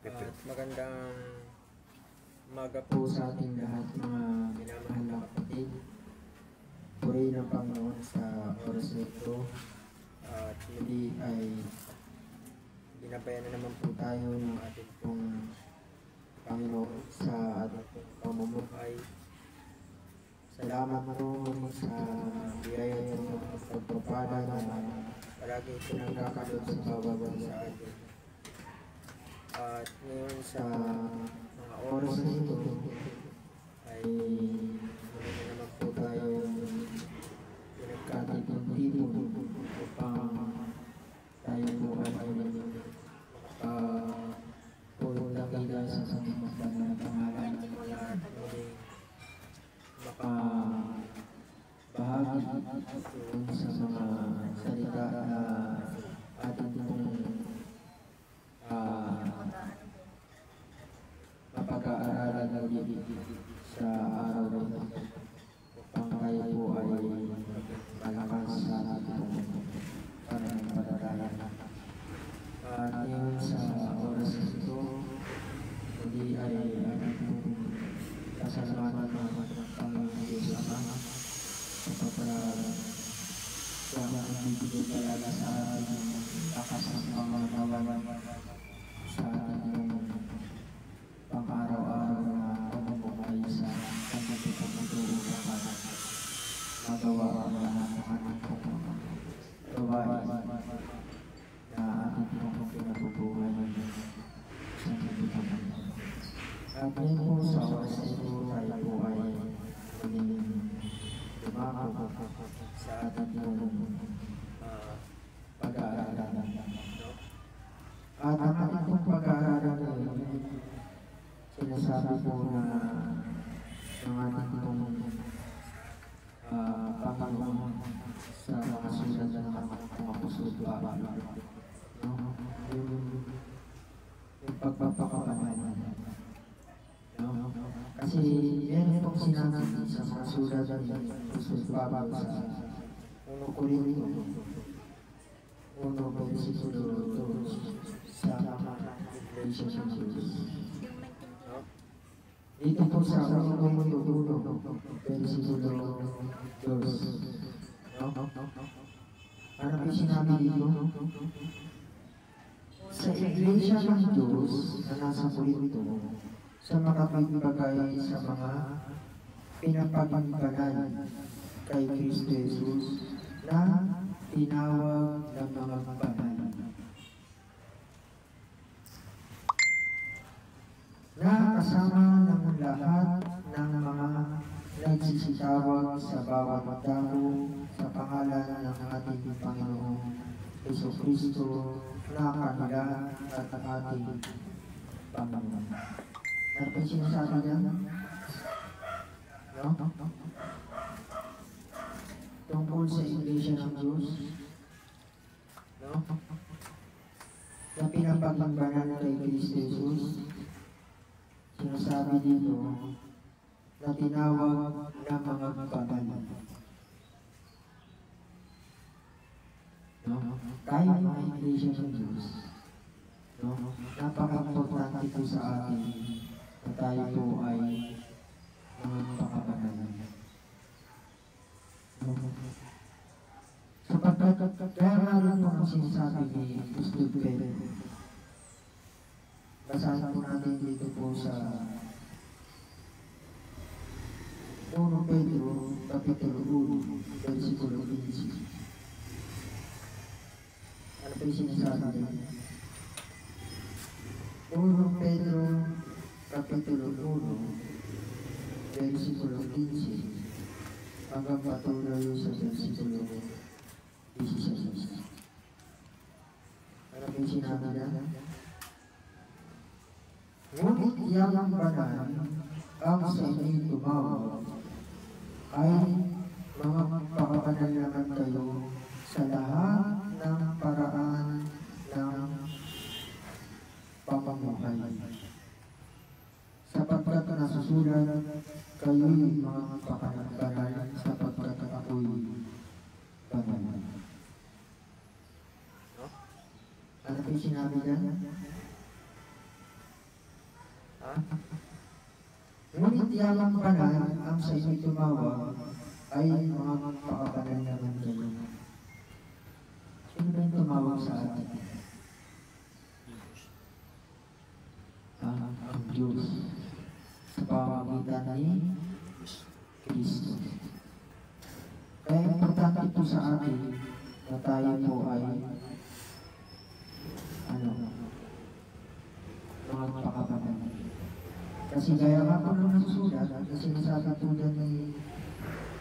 Magandang umaga po sa ating lahat, mga minamahal na kapatid. Purihin ang Panginoon sa oras na ito. At muli ay binabayan na naman po tayo ng ating pong Panginoon sa ating pong pamumuhay. Salamat po sa biyaya ng pagpapala na palagi pinagkakalot sa bawat sa atin. At ngayon sa mga oras na ito ay muli na naman po tayo pinagkatipon-tipon upang tayo po ay makapulong dakila sa ating banal na pangalan at muling makabahagi sa mga salita na ating pong mapag-aaralan ulit sa araw na ito upang tayo po ay malakas sa ating pananampalataya. At ngayon sa oras na ito, hindi ay ating kasalamatan ng Panginoon Diyos Ama sapagkat siya ang bibigay talaga sa ating lakas ng panganawan sa ating pang-araw-araw na pamumuhay sa pagdating upang magawa ang lahat ng ating gawain na ating pinabubuhay sa pagdating. At ngayon po sa oras na ito tayo po ay magiging lumako sa ating pag-aaralan. At ang ating pag-aaralan ay sinasabi po na ng ating Panginoon sa mga sulat ng mga apostol Pablo, yung pagpapakabanal. Kasi meron pong sinasabi sa mga sulat ng apostol Pablo sa 1 Corinto 1 versikulo 2 sa mga iglesia ng Diyos. Dito po sa 1 Corinto 1 versikulo 2. Ano po sinabi dito? Sa iglesia ng Diyos na nasa Corinto, sa makapagbagay sa mga pinapagbanal kay Kristo Jesus na tinawag ng mga banal, na kasama ng lahat ng mga nagsisitawag sa bawat dako sa pangalan ng ating Panginoong Jesucristo na kanila at ating Panginoon. Ano po sinasabi niya? No? Tungkol sa iglesia ng Diyos, no? Na pinapagbanal kay Kristo Jesus, sinasabi dito na tinawag na mga banal. No? Kahit mga iglesia ng Diyos, no? Napaka-importante po sa atin na tayo po ay mga pakabanal. Sapagkat kaya nga rin po ang sinasabi ni Apostol Pedro. Basahin po natin dito po sa 1 Pedro kapitulo 1 versikulo 15. Ano po yung sinasabi niya? 1 Pedro kapitulo 1 versikulo 15 hanggang patuloy sa versikulo 16. Ano po yung sinabi niya? Ngunit iyang banal ang sa inyong tumawag ay mga pakabanal naman kayo sa lahat ng paraan ng pamumuhay. Sapagkat nasusulat kayo'y mga pakabanal sapagkat ako'y banal. Ano po yung sinabi niya? lamang banal ang sa inyo tumawag ay mga pakabanal naman kayo. Sino ba yung tumawag sa atin? Ang Diyos sa pamamagitan ni Kristo. Kaya importante po sa atin na tayo po ay mga pakabanal. Kasi gaya nga po nung nasusulat, na sinasabi po dyan ni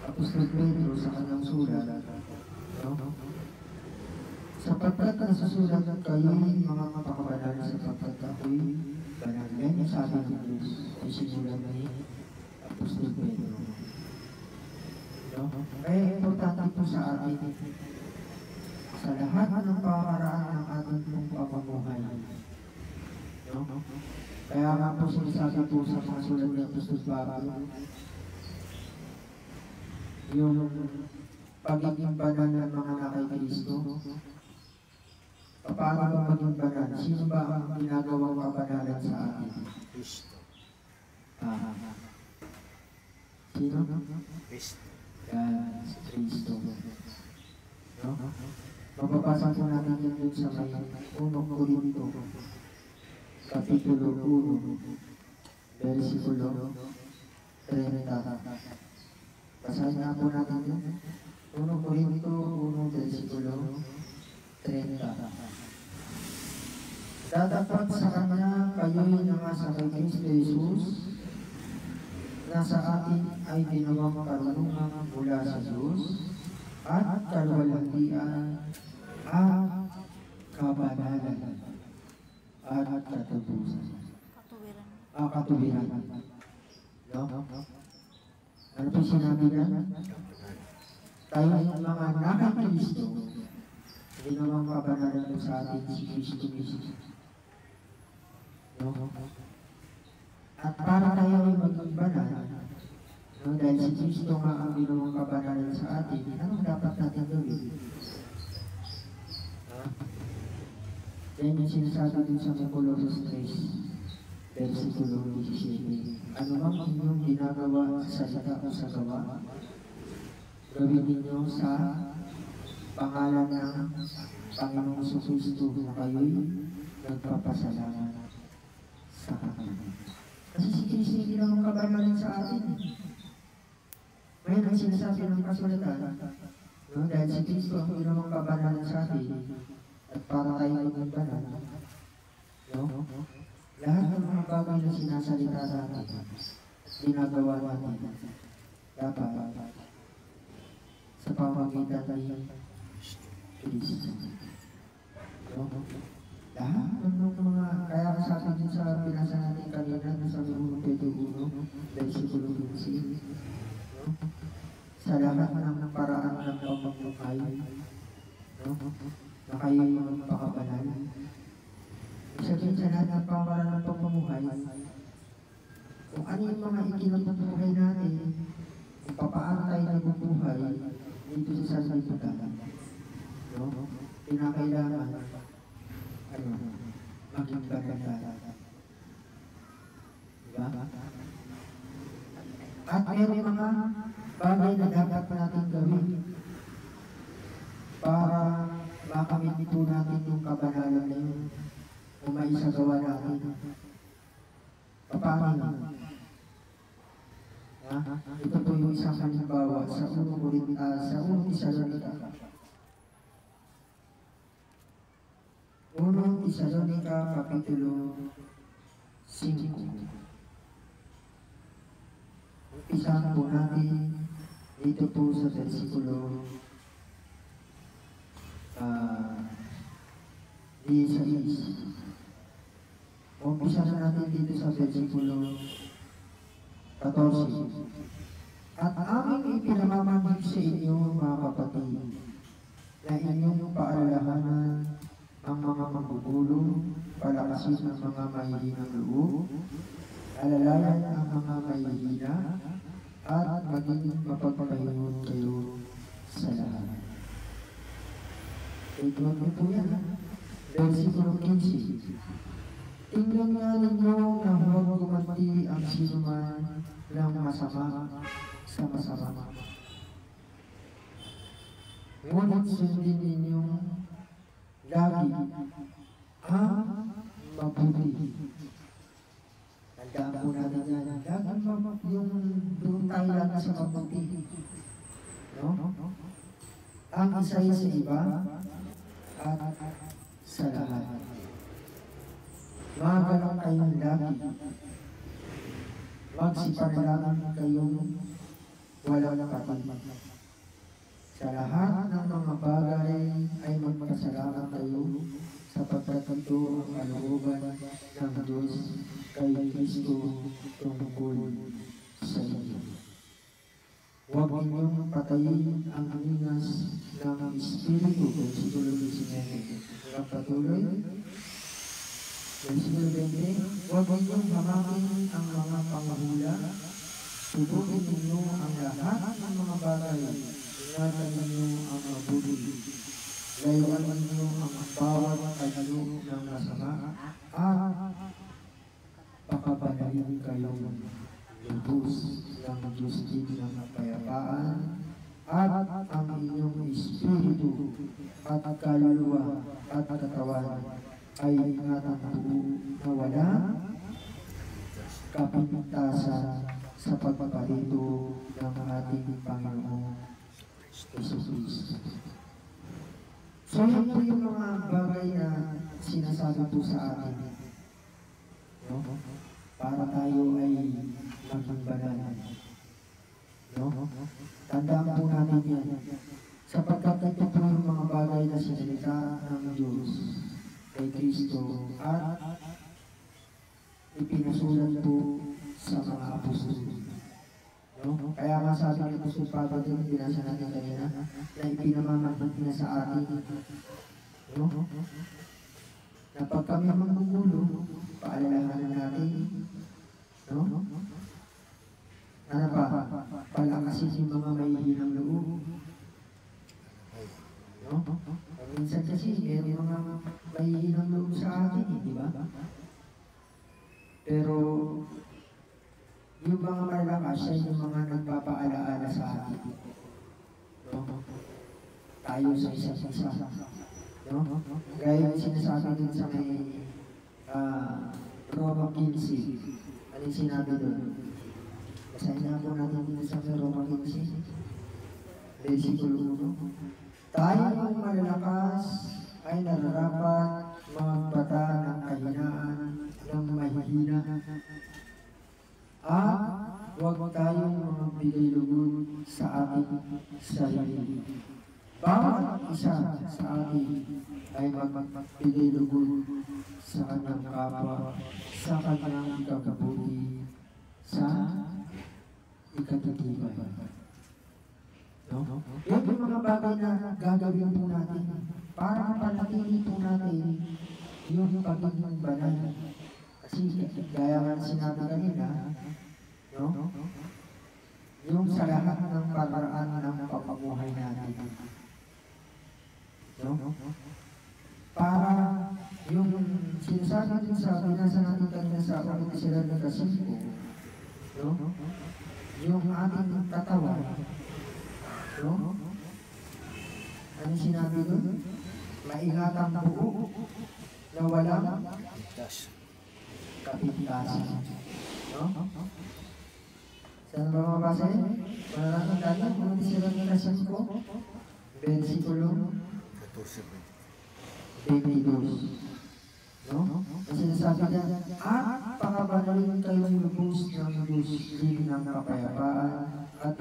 Apostol Pedro sa kanyang sulat, no? Sapagkat nasusulat kayo'y mga pakabanal sapagkat ako'y banal. Yan yung sabi ng Diyos ay sinulat ni Apostol Pedro. No? Kaya importante po sa atin sa lahat ng pamamaraan ng ating pong pamumuhay. No? Kaya nga po sinasabi po sa mga sulat ng Apostol Pablo, yung pagiging banal ng mga nakay Kristo. Paano ba maging banal? Sino ba ang ginagawang kabanalan sa atin? Kristo. Sino? Kristo. Yan, si Kristo. No? Mapapasa po natin yun dun sa may 1 Corinto, Kapitulo 1, versikulo 30. Basahin nga po natin yun. 1 Corinto 1, versikulo 30. Dadapat sa Kanya kayo'y nangasa kay Kristo Jesus, na sa atin ay ginawang karunungan mula sa Diyos at kaluwalhatian at kabanalan at katubusan. Katuwiran. No? Ano po sinabi na? Tayo ay mga nakay Kristo, ginawang kabanalan sa atin si Kristo mismo. No? At para tayo ay maging banal, no, dahil si Kristo nga ang ginawang kabanalan sa atin, anong dapat natin gawin? Yan yung sinasabi din sa Colossus 3, versikulo 17. Ano bang inyong ginagawa sa salita o sa gawa? Gawin ninyo sa pangalan ng Panginoong Kristo na kayo'y nagpapasalamat sa Kanya. Kasi si Kristo hindi lang kabanalan sa atin. Ngayon ang sinasabi ng kasulatan, no? Dahil si Kristo ang ginawang kabanalan sa atin, at para tayo maging banal, no? Lahat ng mga bagay na sinasalita natin, ginagawa natin, dapat sa pamamagitan ni Kristo. No? Lahat ng mga, kaya sabi din sa pinasa natin kanina, sa 1 Pedro 1, versikulo 15, no? Sa lahat ng paraan ng pamumuhay, no? Na kayo yung pakabanal. Sabihin sa lahat ng paraan ng pamumuhay, kung ano yung mga ikinabubuhay natin, kung papaano tayo nabubuhay dito sa sanlibutan, no? Pinakailangan maging banal. Diba? At mayroong mga bagay na dapat natin gawin para makamit po natin yung kabanalan na yun o maisagawa natin. Paano? Ito po yung isang halimbawa sa 1 Tesalonica. 1 Tesalonica, Kapitulo 5. Umpisahan po natin dito po sa versikulo 16. Umpisahan natin dito sa versikulo 14. At aming ipinamamahid sa inyo, mga kapatid, na inyong paalalahanan ang mga magugulo, palakasin ang mga mahihinang loob, alalayan ang mga mahihina, at maging mapagpahingod kayo sa lahat. Tignan niyo po yan, versikulo 15. Tingnan nga ninyo na huwag gumanti ang sinuman ng masama sa masama. Ngunit sundin ninyong lagi ang mabuti. Tandaan po natin yan. Lagi yung doon tayo lagi sa mabuti. No? Ang isa sa iba at sa lahat. Magalang kayong lagi. Magsipanalangin kayong walang patid. Sa lahat ng mga bagay ay magpasalamat kayo sapagkat ito ang kalooban ng Diyos kay Kristo tungkol sa inyo. Huwag ninyong patayin ang hiningas ng Espiritu. Versikulo 19. Hanggang patuloy. Versikulo 20. Huwag ninyong hamakin ang mga panghula. Tubukin ninyo ang lahat ng mga bagay. Ingatan ninyo ang mabuti. Layuan ninyo ang bawat kayo ng masama at pakabanalin kayo lubos ng Diyos din ng kapayapaan at ang inyong espiritu at kaluluwa at katawan ay ingatan buo na walang kapintasan sa pagpapalito ng ating Panginoon Jesucristo. So yun po yung mga bagay na sinasabi po sa atin, no? Para tayo ay maging banal. No? Tandaan po natin yan. Sapagkat ito po yung mga bagay na sinalita ng Diyos kay Kristo at ipinasulat po sa mga apostol. No? Kaya nga sabi ng Apostol Pablo din, binasa natin kanina, na ipinamamagbat na sa atin. No? Na pag kami magmugulo, paalalahanan natin. No? Ano pa? Palakasin yung mga mahihinang loob. No? Minsan kasi, meron mga mahihinang loob sa atin, di ba? Pero, yung mga malakas ay yung mga nagpapaalaala sa atin. No? Tayo sa isa't isa. No? Gaya yung sinasabi din sa may Roma 15. Ano yung sinabi doon? Basahin na po natin dito sa Roma 15. Versikulo 1. Tayo ang malalakas ay nararapat magbata ng kahinaan ng mahihina. At huwag tayong magbigay lugod sa ating sarili. Bawat isa sa atin ay magbigay lugod sa kanyang kapwa, sa kanyang ikabubuti, sa ikatitibay. No? Yan yung mga bagay na gagawin po natin para panatili po natin yung pagiging banal. Kasi gaya nga sinabi kanina, no? Yung sa lahat ng paraan ng pamumuhay natin. No? Para yung sinasabi din sa binasa natin kanina sa Una Tesalonica 5, no? Yung ating katawan, no? Ano sinabi doon? Maingatang buo na walang kapintasan. No? Saan ba mabasa yun? Malalakang tayo, Una Tesalonica 5, versikulo 22. No? Kasi nasabi niya, at pakabanalin kayong lubos ng Diyos din ng kapayapaan at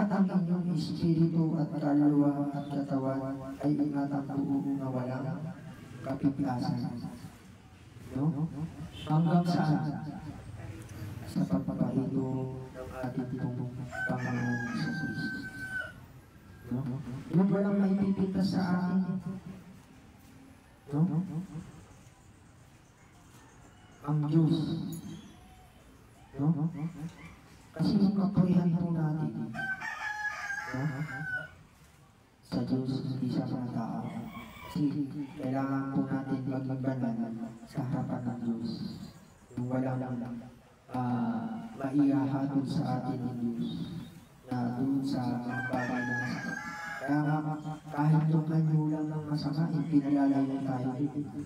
ang inyong espiritu at kaluluwa at katawan ay ingatan buo na walang kapintasan. No? Hanggang saan? Sa pagpapalito ng ating Panginoon sa Kristo. No? Yung walang maipipintas sa atin. No? Ang Diyos. No? Kasi yung kapurihan po natin, no? Sa Diyos, hindi sa mga tao. Kasi kailangan po natin magbanal sa harapan ng Diyos. Yung walang maihahatid sa atin ng Diyos na doon sa mga bagay na masama. Kaya nga, kahit yung anyo lang ng masama, pinalalayo tayo dito.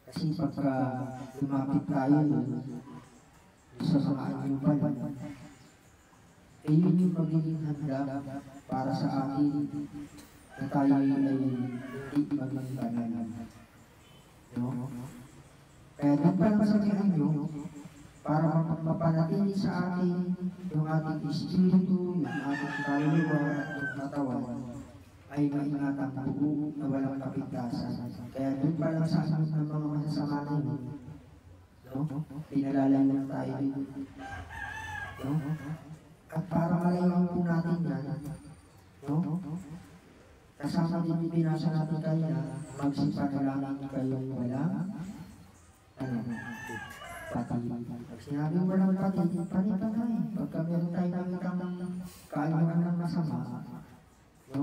Kasi pagka lumapit tayo sa mga anyo pa lang, yun yung magiging handa para sa atin na tayo ay hindi maging banal. No? Kaya doon pa lang sa anyo, para mapanatili sa atin yung ating espiritu, yung ating kaluluwa at yung katawan, ay maingatan ang buo na walang kapigtasan. Kaya doon pa lang sa amin ng mga masasama na yun, no? Pinalalayo lang tayo dito. No? At para malayo po natin yan, no? Kasama din binasa natin kayo na magsipanalangin kayo walang pati. Pag sinabi mo walang pati, panay. Pagka meron tayo nakitang kaayuan ng masama, no?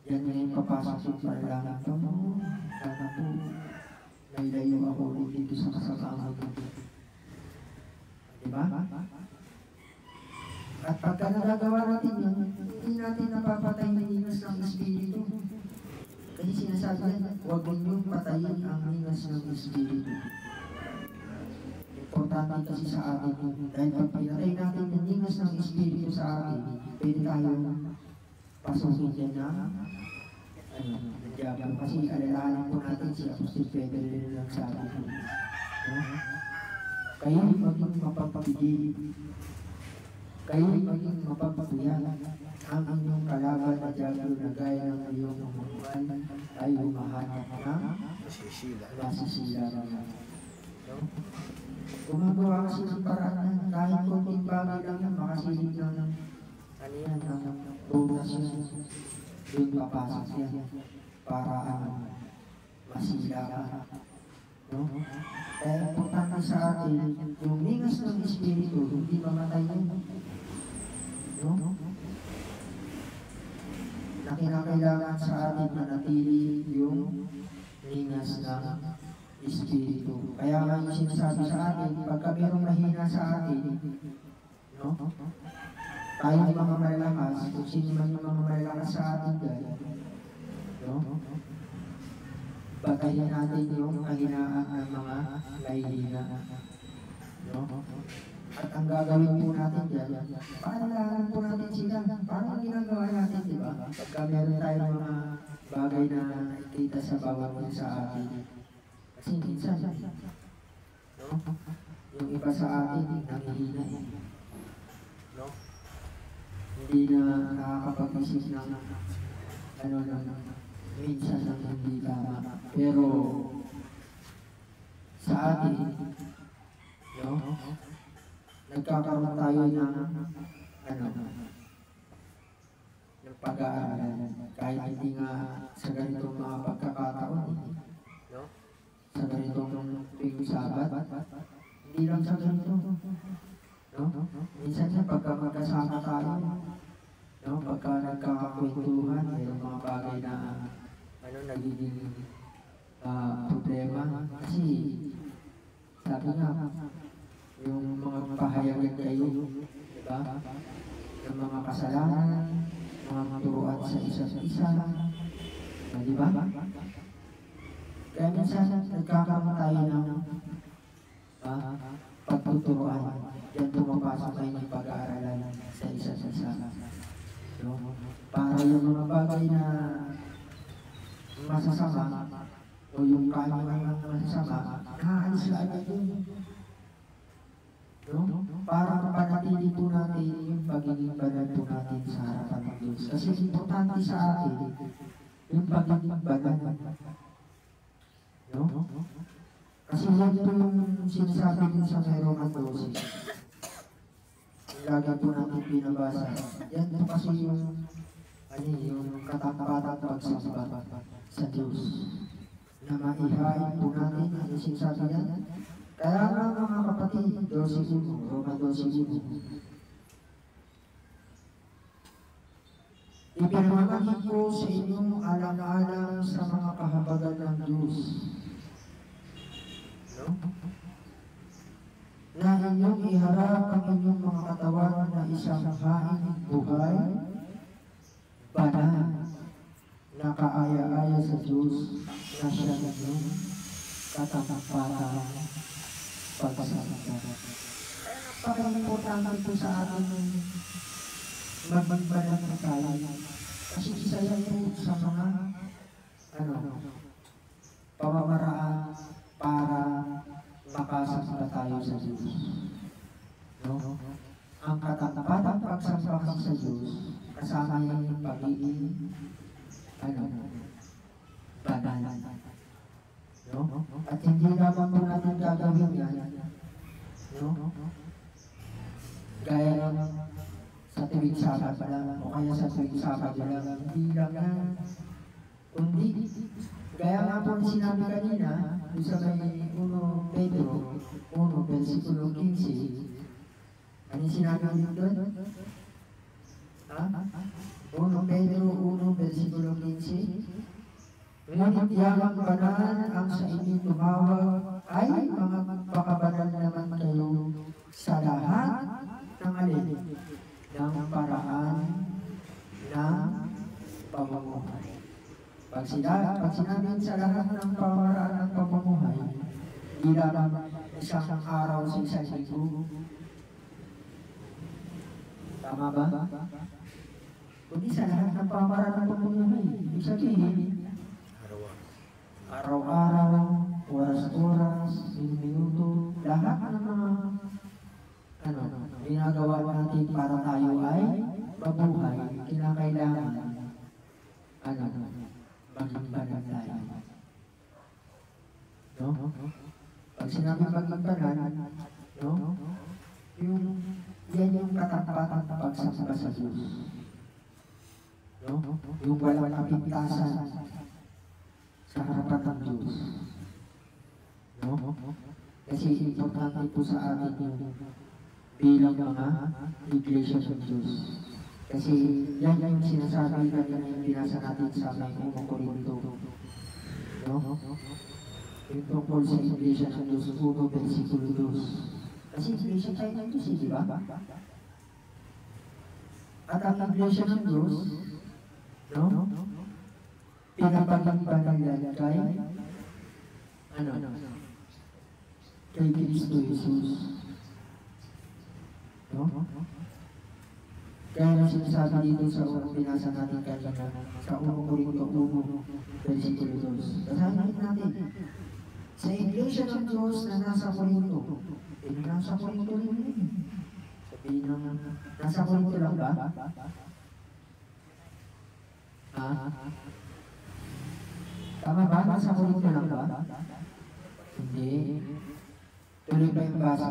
Yan yung papasok yung panalangin ka mo. Sana po, nailayo ako dito sa kasamaan mo. Diba? At pagka nagagawa natin yan, hindi natin napapatay ng linas ng Espiritu. Kasi sinasabi yan, huwag ninyong patayin ang linas ng Espiritu. Importante kasi sa atin, dahil pag pinatay natin ang linas ng Espiritu sa atin, pwede tayong pasukin dyan na Diablo. Kasi alalahanin po natin si Apostol Pedro rin lang sabi ko. Kayo maging mapapabigil. Kayo maging mapapatuyan ang inyong kalaban na Diablo na gaya ng iyong mabuhay ay humahanap na masisila na. Gumagawa kasi ng paraan na kahit konting bagay lang yan, makasilip lang ng bonus yan. Doon papasok yan para masila ka. No? Kaya importante sa atin, yung linas ng Espiritu, hindi mamatay yun. No? Na kinakailangan sa atin manatili yung linas ng Espiritu. Kaya nga yung sinasabi sa atin, pagka mayroong mahina sa atin, no? Tayo yung mga malalakas, kung sino man yung mga malalakas sa atin dahil, no? Batayin natin yung kahinaan ng mga nahihina. No? At ang gagawin po natin dyan, paalalaan po natin sila. Parang ginagawa natin, di ba? Pagka meron tayong mga bagay na nakikita sa bawat sa atin. Kasi minsan, no? Yung iba sa atin, nangihina eh. No? Hindi na nakakapag-isip ng minsan lang hindi tama. Pero sa atin, no? Nagkakaroon tayo ng ng pag-aaral. Kahit hindi nga sa ganitong mga pagkakataon, no? Sa ganitong tuwing Sabat, hindi lang sa ganito, no? Minsan sa pagka magkasama tayo, no? Pagka nagkakakwentuhan, mayroong mga bagay na nagiging problema. Kasi sabi nga, yung mga pahayagan kayo, di ba? Yung mga kasalanan, mga turuan sa isa't isa, di ba? Kaya minsan nagkakaroon tayo ng pagtuturuan. Diyan pumapasok kayo ng pag-aaralan sa isa't isa. No? Para yung mga bagay na masasama o yung kanyang masasama, nakaalis na agad yun. No? Para mapanatili po natin yung pagiging banal po natin sa harapan ng Diyos. Kasi importante sa atin yung pagiging banal. No? Kasi yan po yung sinasabi din sa Roman 12. Lagi po natin pinabasa. Yan po kasi yung katapatan pagsasamba sa Diyos. Na maihain po natin ang sinasabi yan. Kaya nga mga kapatid, 12:1, Roma 12:1. Ipinamahagi ko sa inyong alang-alang sa mga kahabagan ng Diyos. No? Na ninyong iharap ang inyong mga katawan na isang hain buhay, banal, nakaaya-aya sa Diyos na siya ninyong katatampatan pagsasama. Napaka-importante po sa atin magbanal na tayo. Kasi isa yan po sa mga pamamaraan para makasama tayo sa Diyos. No? Ang katatampatang pagsasama sa Diyos, kasama yung pag-ibig, banal. No? At hindi naman po natin gagawin yan. No? Gaya lang sa tuwing Sabado lang, o kaya sa tuwing Sabado lang, hindi lang yan. Kundi, gaya nga po sinabi kanina, sa may 1 Pedro 1, versikulo 15, ano sinabi nyo doon? 1 Pedro 1, versikulo 15, ngunit yamang banal ang sa inyo tumawag ay mga pakabanal naman kayo sa lahat ng alin ng paraan ng pamumuhay. Pag sinabi sa lahat ng paraan ng pamumuhay, hindi lang isang araw sa isang linggo. Tama ba? Kundi sa lahat ng paraan ng pamumuhay. Ibig sabihin, araw-araw, oras-oras, minuto, lahat ng mga ginagawa natin para tayo ay mabuhay, kinakailangan maging banal tayo. No? Pag sinabi maging banal, no? Yan yung katatampatang pagsasama sa Diyos. No? Yung walang kapintasan sa harapan ng Diyos. No? Kasi importante po sa atin yung bilang mga iglesia sa Diyos. Kasi yan yung sinasabi natin yung binasa natin sa mga Korinto. No? Yung tungkol sa iglesia sa Diyos, 1 versikulo 2. Kasi iglesia tayo ng Diyos, di ba? At ang iglesia ng Diyos, no? Pinapagbanal yan kay Kristo Jesus. No? Kaya sinasabi dito sa unang binasa natin kanina, sa 1 Korinto 1, versikulo 2. Basahin natin. Sa iglesia ng Diyos na nasa Korinto, nasa Korinto rin yun. Sabihin naman, nasa Korinto lang ba? Tama ba? Nasa Korinto lang ba? Hindi. Tuloy pa yung basa.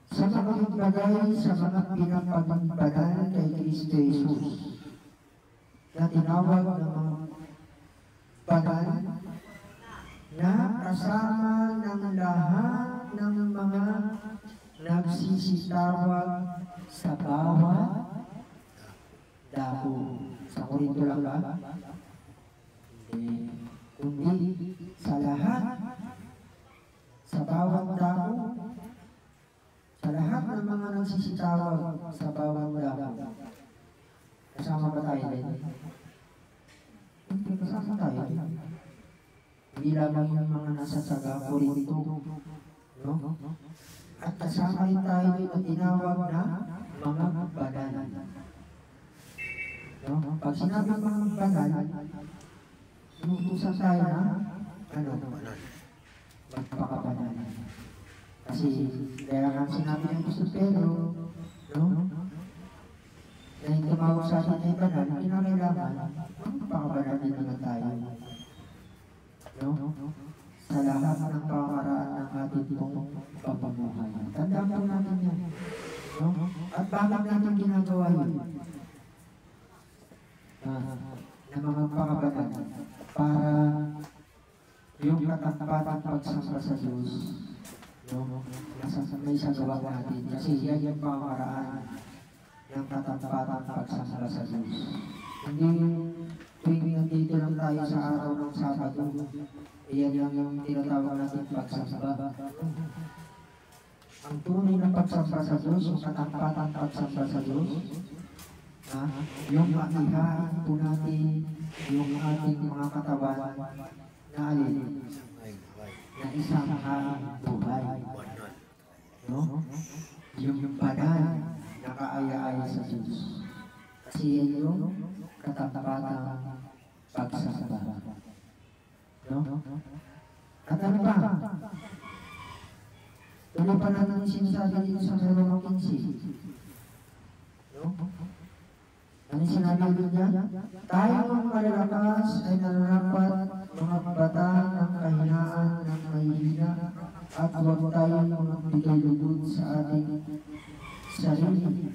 Sa mga bagay sa mga pinapagbanal kay Kristo Jesus na tinawag ng mga banal na kasama ng lahat ng mga nagsisitawag sa bawat dako. Sa Korinto lang ba? Kundi sa lahat, sa bawat dako, sa lahat ng mga nagsisitawag sa bawat dako. Kasama ba tayo din? Hindi, kasama tayo. Hindi lamang yung mga nasa saga Korinto. No? At kasama rin tayo dito tinawag na mga banal. No? Pag sinabi mga banal, inutusan tayo na magpakabanal. Kasi kaya nga sinabi ng Gusto Pedro, no? Na yung tumawag sa atin ay banal, kinakailangan magpakabanal din naman tayo. No? Sa lahat ng pamaraan ng ating pong pamumuhay. Tandaan po natin yan. No? At bakit natin ginagawa yun? Na mga pakabanal para yung katampatang pagsasama sa Diyos, no? May sagawa natin. Kasi yan yung pamaraan ng katampatang pagsasama sa Diyos. Hindi tuwing nandito lang tayo sa araw ng Sabado, iyan lang yung tinatawag natin pagsasamba. ang tunay na pagsamba sa Diyos, yung katampatang pagsamba sa Diyos, yung maihain po natin yung ating mga katawan na alin, na isang buhay. No? Yung banal na kaaya-aya sa Diyos. Kasi yan yung katampatang pagsamba. No? At ano pa? Tuloy pa natin yung sinasabi dito sa Roma 15. No? Ano sinabi doon niya? Tayo ang malalakas ay nararapat mga bata ng kahinaan ng mahihina at huwag tayong magbigay lugod sa ating sarili.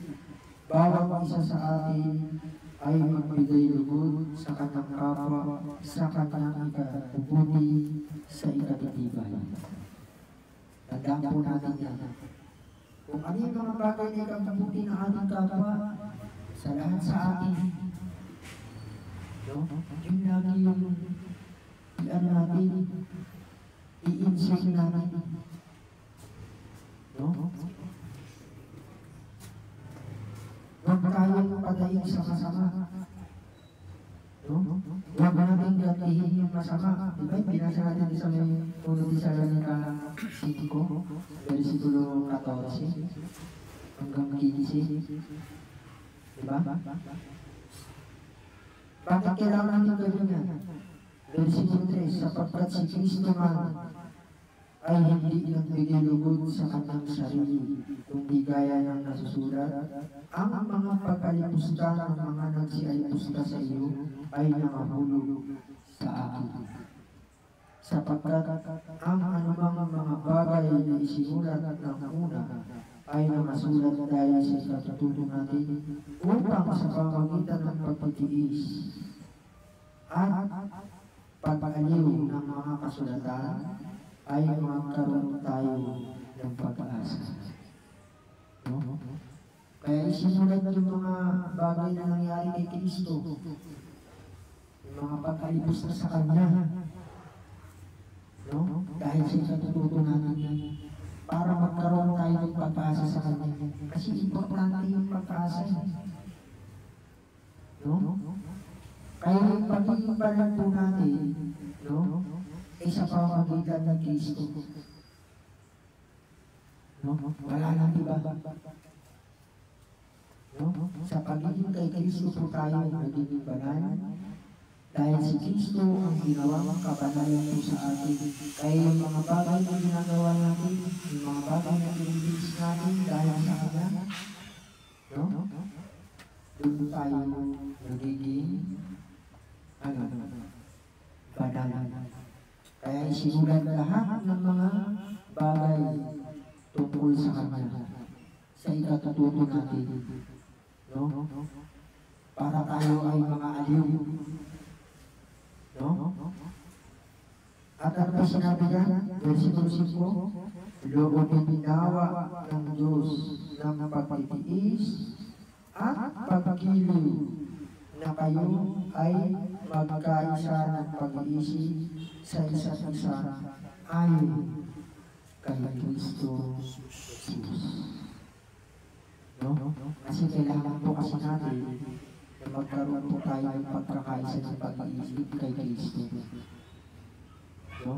Bawat isa sa atin ay magbigay lugod sa kanyang kapwa, sa kanyang ikabubuti, sa ikatitibay. Tandaan po natin yan. Kung ano yung mga bagay na ikabubuti ng ating kapwa, sa lahat sa atin, no? Yung lagi yung iyan natin, i-insert natin, no? Huwag tayong patayin sa masama, no? Huwag natin gatihin yung masama. Diba? Binasa natin sa may unang Tesalonica City ko, versikulo 14 hanggang 15. Diba? Bakit kailangan natin gawin yan? Versikulo 3, sapagkat si Kristo man ay hindi nagbigay lugod sa kanyang sarili, kundi gaya ng nasusulat, ang mga pagkalipusta ng mga nagsialipusta sa iyo ay nakahulog sa akin. Sapagkat ang anumang mga bagay na isinulat ng una ay nakasulat dahil sa katutunan natin upang sa pamamagitan ng pagtitiis at pag-aliw ng mga kasulatan ay magkaroon tayo ng pag-asa. No? Kaya isinulat yung mga bagay na nangyari kay Kristo, yung mga pagkalipos na sa Kanya, no? Dahil sa katutunan natin para magkaroon tayo ng pag-asa sa Kanya. Kasi importante yung pag-asa. No? Kaya yung pagiging banal po natin, no? Ay sa pamamagitan ng Kristo. No? Wala nang iba. No? Sa pagiging kay Kristo po tayo nagiging banal. Dahil si Kristo ang ginawang kabanalan po sa atin. Kaya yung mga bagay na ginagawa natin, yung mga bagay na pinilinis natin dahil sa Kanya, no? Doon tayo nagiging banal. Kaya isinulat lahat ng mga bagay tungkol sa Kanya sa ikatututo natin, no? Para tayo ay mga aliw. No? At ano pa sinabi niya? Versikulo 5, loobin ginawa ng Diyos ng pagtitiis at pagkiliw na kayo ay magkaisa ng pag-iisip sa isa't isa ayon kay Kristo Jesus. No? Kasi kailangan po kasi natin na magkaroon po tayo ng pagkakaisa ng pag-iisip kay Kristo. No?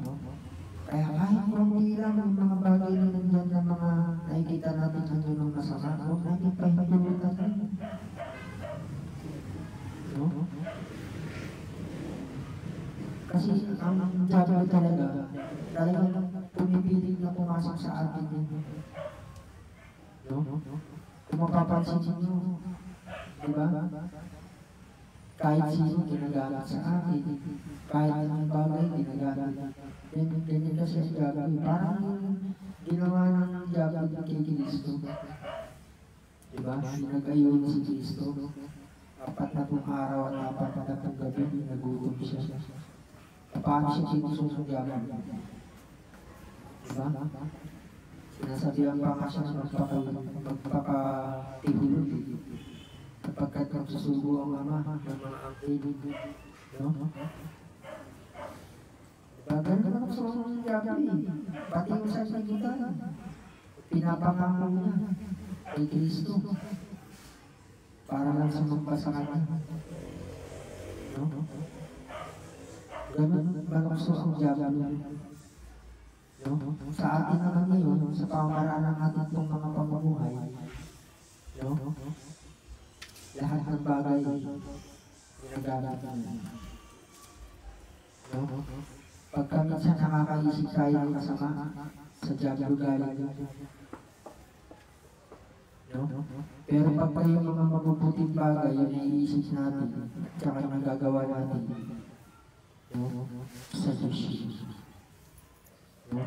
Kaya kahit konti lang yung mga bagay na nandiyan na mga nakikita natin nandiyan ng masama, huwag natin pahintulutan. No? Kasi ang Diablo talagang pumipilit na pumasok sa atin din. No? Kung mapapansin nyo, diba? Kahit sino ginagamit sa atin, kahit anong bagay ginagamit. Ganyan kasi ang Diablo. Parang ginawa ng Diablo kay Kristo. Diba? Nag-ayon si Kristo. 40 araw at 40 gabi, nagutom siya. Paano siya sinusunod ng Diablo? Diba? Sinasabihan pa nga siya na magpapatihulog. Kapagkat nagsusubo ang ama ng mga angkin. No? Diba? Ganun na nagsusunod ng Diablo eh. Pati yung sanlibutan. pinapangako niya kay Kristo para lang sumamba sa Kanya. No? Ganun balokso ang Diablo. No? Sa atin naman ngayon, sa pamamaraan ng ating itong mga pamumuhay, no? Lahat ng bagay ginagamit natin. No? Pagka minsan nakakaisip tayo ng masama, sa Diablo galing yun. No? Pero pagka yung mga mabubuting bagay yung naiisip natin at saka yung nagagawa natin, no? Sa Diyos. No?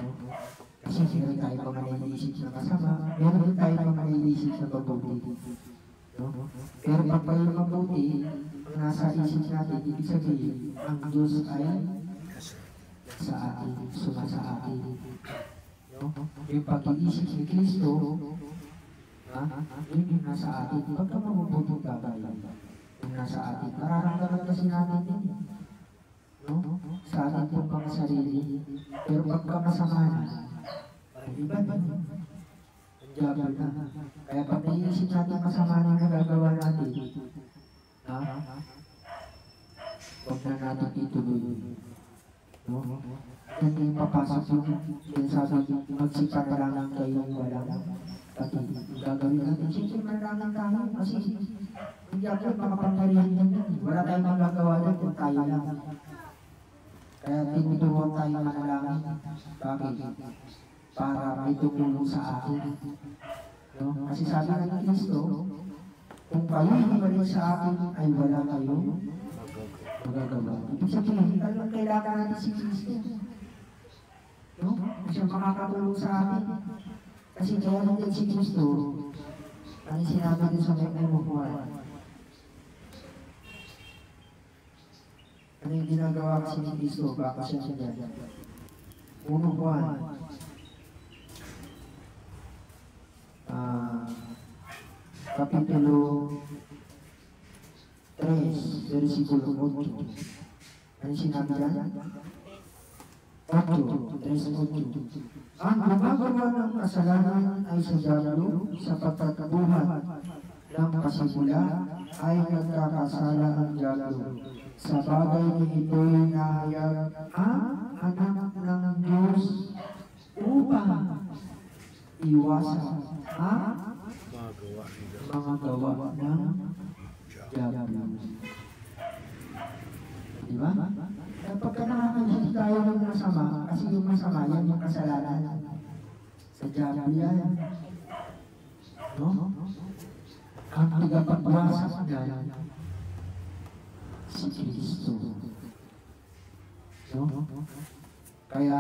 Kasi meron tayo mga naiisip na kasama, meron tayo mga naiisip na mabubuti. No? Pero pagka yung mabuti, ang nasa isip natin, ibig sabihin, ang Diyos ay sa atin, sumasa atin. No? Yung pag-iisip ni Kristo, yun yung nasa atin. Pagka mabubuting bagay, yung nasa atin, nararamdaman kasi natin din. No? Sa atin pong mga sarili. Pero pagka masama na, parang iba din. Ang Diablo na. Kaya pag naiisip natin masama na yung nagagawa natin, huwag na natin ituloy. No? Yan yung papasok yung sabi, magsipanalangin kayo walang pati. Gagawin natin, siyempre manalangin tayo kasi hindi ako makapangyarihan yan. Wala tayong magagawa yan kung tayo lang. Kaya tinuturuan tayo manalangin. Bakit? Para may tumulong sa atin. No? Kasi sabi ng Kristo, kung kayo ibalik sa akin ay wala kayo magagawa. Ibig sabihin, talagang kailangan natin si Kristo. No? Siya makakatulong sa atin. Kasi kaya natin si Kristo, ano sinabi din sa may Juan? Ano yung ginagawa kasi ni Kristo? Baka siya siya dyan. 1 Juan. Kapitulo 3, versikulo 8. Ano sinabi dyan? 8:3-8. Ang gumagawa ng kasalanan ay sa Diablo, sapagkat buhat ng kasimula ay nagkakasala ang Diablo. Sa bagay ni ito'y nahayag ang anak ng Diyos upang iwasan ang mga gawa ng Diablo. Diba? Pagka nakakaisip tayo ng masama, kasi yung masama yan yung kasalanan. Sa Diablo yan. No? Ang tagapagwasak yan, si Kristo. No? Kaya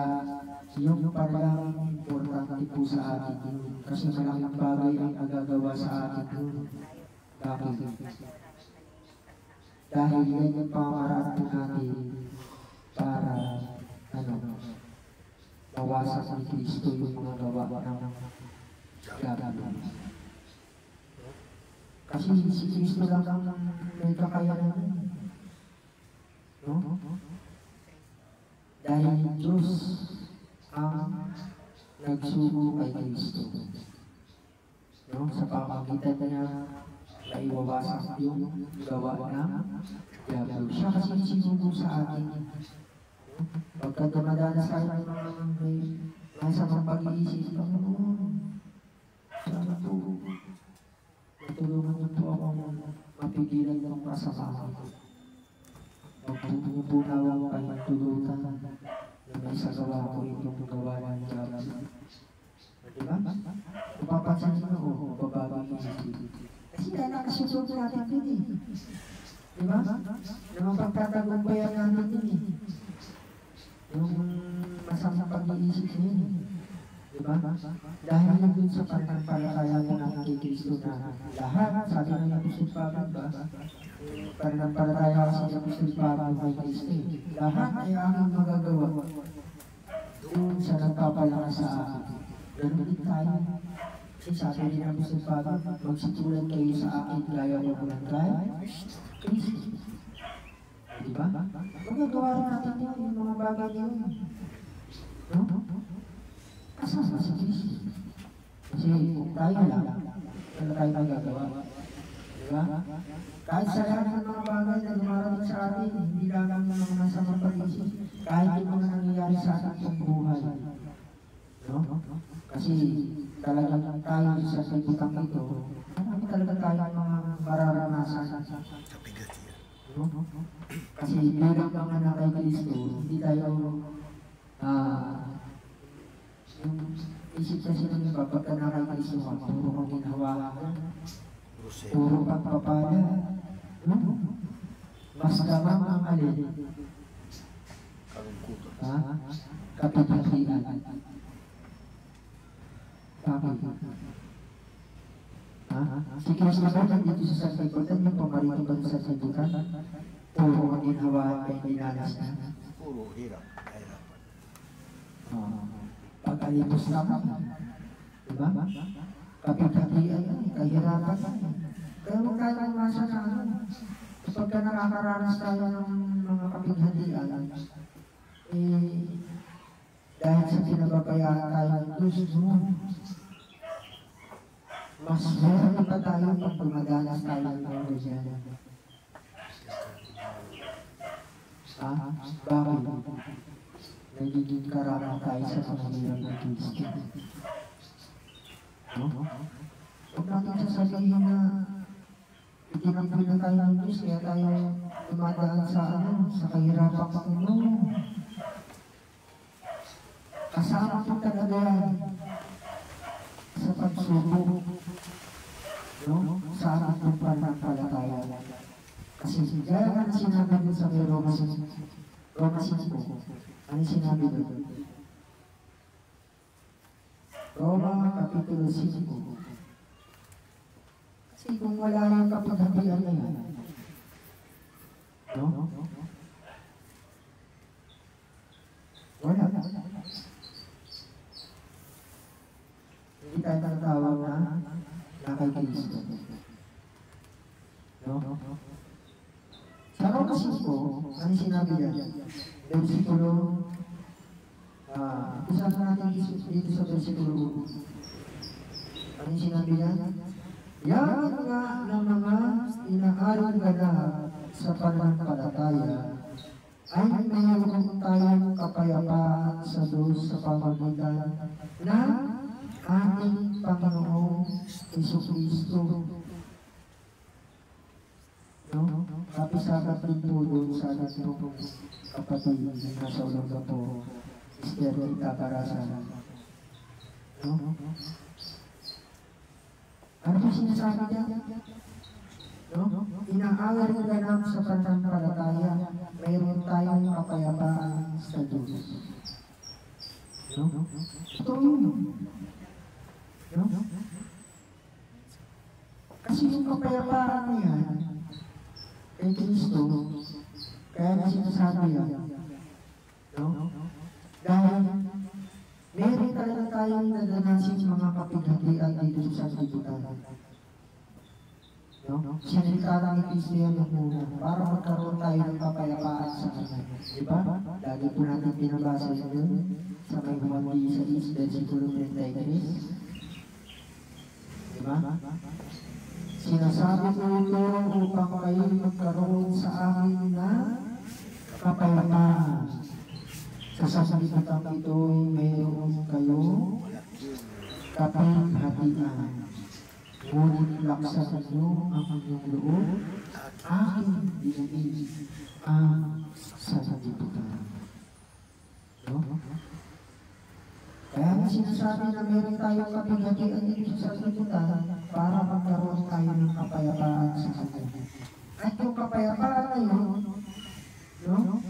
yung parang importante po sa atin, kasi malaking bagay ang agagawa sa atin. Bakit? Dahil yan yung pamamaraan po natin para mawasak ni Kristo yung mga gawa ng Diablo. Kasi si Kristo lang ang may kakayanan. No? Dahil Diyos ang nagsugo kay Kristo. No? Sa pamagitan niya na iwawasak yung gawa ng Diablo. Siya kasi sinugo sa atin. Pagka dumadanas tayo ng mga may masamang pag-iisip, sana po, matulungan niyo po ako mapigilan ng kasamaan. Magpupunaw ang kanyang tulutan na may sagawa ko itong gawa ng Diablo. Diba? Mapapansin niyo, babago yung isip. Kasi nakasusunod natin din eh. Diba? Yung pagtatagumpayan natin din eh. Yung masamang pag-iisip niya eh. Diba? Dahil lang dun sa pananampalataya mo ng kay Kristo na lahat, sabi ng Apostol Pablo ba? Pananampalataya kasi ng Apostol Pablo kay Kristo eh. Lahat ay aming magagawa doon sa nagpapalakas sa akin. Ganun din tayo. Kasi sabi rin ang Apostol Pablo, magsitulan kayo sa akin gaya ng walang Kristo. Diba? Magagawa rin natin yung mga bagay yun. No? Kasama si Kristo. Kasi kung tayo lang, wala tayo magagawa. Diba? Kahit sa lahat ng mga bagay na dumarating sa atin, hindi lang ang mga nasa mapagisip, kahit yung mga nangyayari sa ating buhay. No? Kasi talagang tayo sa sibutang ito, marami talaga tayo mga mararanasan. No? Kasi bilang mga anak kay Kristo, hindi tayo yung isip kasi ng iba, pagka na kay Kristo, puro kong ginawa, puro pagpapala, no? Mas gamang ang alin. Kapitasian. Bakit? Si Kristo ba nandito sa sanlibutan, yung pamarito ba sa sanlibutan? Puro ang ginawa ay dinanas na. Puro hirap, kahirapan. Pag-alipos naman. Diba? Kapitatian yan, kahirapan yan. Kaya huwag tayo umasa na ano. Kapag ka nakakaranas tayo ng mga kapighatian, dahil sa pinababayaan tayo ng Diyos mo, mas meron pa tayo pag dumadanas tayo ng mga dyan. Bakit? Nagiging karama tayo sa pangaliran ng Kristo. No? Huwag natin sasabihin na itinagpil na tayo ng Diyos, kaya tayo dumadaan sa kahirapan pa kuno. Kasama po talaga yan sa pagsubok, no? Sa ating pananampalataya. Kasi gaya nga sinabi mo sa Roma 5, ano sinabi doon? Roma Kapitulo 5. Kasi kung wala yung kapighatian na yan, no? Wala. Hindi tayo tatawag na kay Kristo. No? Sa Roma 5, ano sinabi yan? Versikulo, usapan natin dito sa versikulo 1. Ano sinabi yan? Yan nga ng mga inaaring ganap sa pananampalataya ay mayroon tayong kapayapaan sa Diyos sa pamamagitan ng ating Panginoong Jesucristo. No? Kapisakat rin po doon sa ating kapatid na nasa ulang na po, Sister Tita Carasan. No? Ano po sinasabi niya? No? Inaawar ko ganap sa pananampalataya, mayroon tayong kapayapaan sa Diyos. No? Ito yun. No? Kasi yung kapayapaan niya kay Kristo, kaya na sinasabi yan. No? Dahil meron talaga tayong nadanasin mga kapighatian dito sa sanlibutan. No? Sinilita lang ni Kristo yan yung muna para magkaroon tayo ng kapayapaan sa Kanya. Diba? Lagi po natin pinabasa yun sa may Juan 16, versikulo 33. Diba? Sinasabi ko ito upang kayo magkaroon sa akin na kapayapaan. Sa sanlibutan ito'y mayroon kayo kapighatian. Ngunit laksan niyo ang inyong loob, aking dinamig ang sanlibutan. No? Kaya nga sinasabi na meron tayong kapighatian dito sa sanlibutan para magkaroon tayo ng kapayapaan sa Kanya. At yung kapayapaan na yun, no?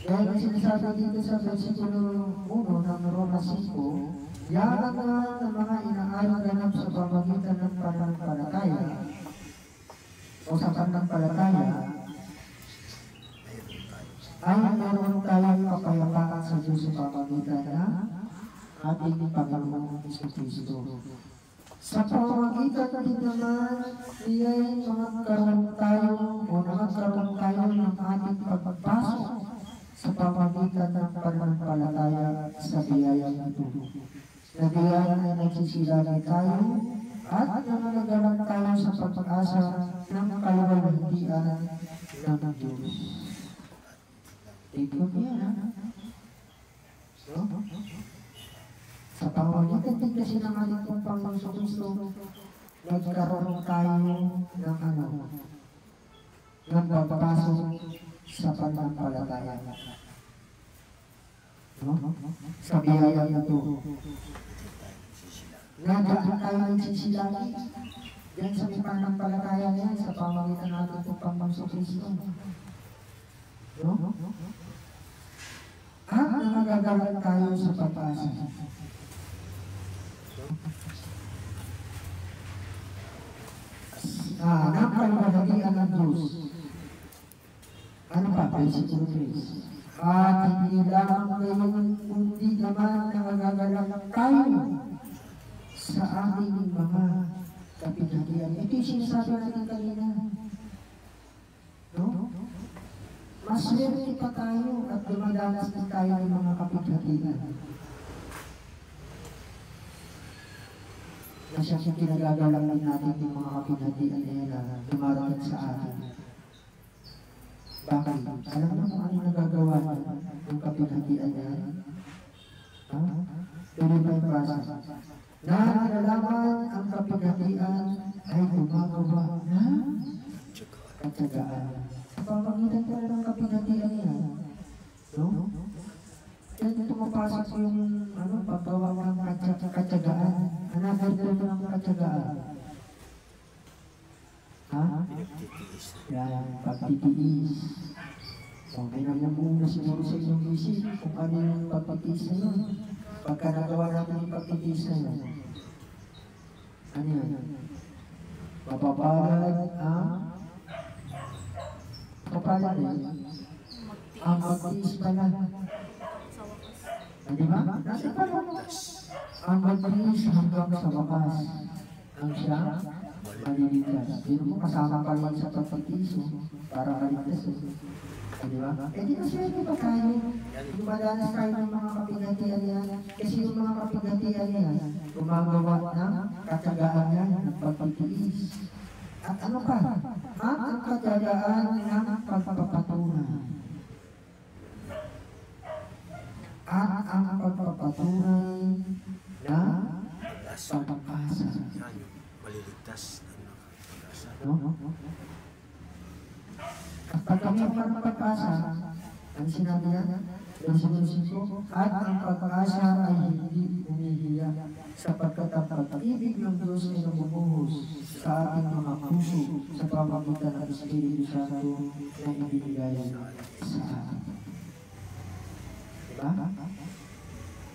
Kaya nga sinasabi dito sa versikulo 1 ng Roma 5, yaman nga ng mga inaaring ganap sa pamamagitan ng pananampalataya o sa pananampalataya ay meron tayong kapayapaan sa Diyos sa pamamagitan ng ating Panginoong Jesucristo. Sa pamamagitan din naman, iya'y magkaroon tayo ng ating pagpasok sa pamamagitan ng pananampalataya sa biyayang ito. na diyan ay nagsisilagi tayo at nanganagalang tayo sa pag-asa ng kaluwalhatian ng Diyos. Tignan niya, ha? No? Sa pamamagitan din kasi ng ating Panginoong Kristo, nagkaroon tayo ng pagpasok sa pananampalataya. No? Sa biyaya ito. Nadaan tayo nagsisilagi diyan sa pananampalataya niya sa pamamagitan ng ating Panginoong Kristo. No? At nagagalang tayo sa pag-asa. Ng kaluwalhatian ng Diyos. Ano pa? Versikulo 3. At hindi lamang ngayon, kundi naman nagagalang tayo sa ating mga kapinatian. Ito yung sinasabi natin kanina. No? Maswerte pa tayo at dumadanas na tayo ng mga kapinatian. Na siyang kinagagalang lang natin yung mga kapinatian na dumarating sa atin. Bakit? Alam mo kung ano nagagawa ng kapinatian niya? Ha? Tuloy pa yung basa. Na nalalaman ang kapinatian ay gumagawa na katsagaan. Sa pamagitan pala ng kapinatian niya. No? Kaya dito mapasok ko yung paggawa ng katsagaan. Another term ng katsagaan. Ha? Yan, pagtitiis. So, kailangan muna siguro sa inyong isip kung ano yung pagtitiis na yun. Pagka nagawa natin yung pagtitiis na yun. Ano yun? Mapapalad ang mapapalad ang magtiis pala. Di ba? Nasa pala. Ang magtiis hanggang sa wakas. Ang siya maliligtas. Hindi mo kasama pa rin sa pagtitiis para maligtas. Di ba? Eh di kasi hindi pa tayo. Dumadanas tayo ng mga kapinatian yan. Kasi yung mga kapinatian yan, gumagawa ng katsagaan yan, ng pagtitiis. At ano pa? At ang katsagaan ng pagpapatunay. At ang pagpapatunay na pag-asa. Maliligtas ng pag-asa. No? At pagkakita ng pag-asa, ang sinabi niya, at ang pag-asa ay hindi umihiya sapagkat ang pag-ibig ng Diyos ay namumuhos sa ating mga puso sa pamagitan ng Espiritu Santo na ibinigay sa atin. Diba?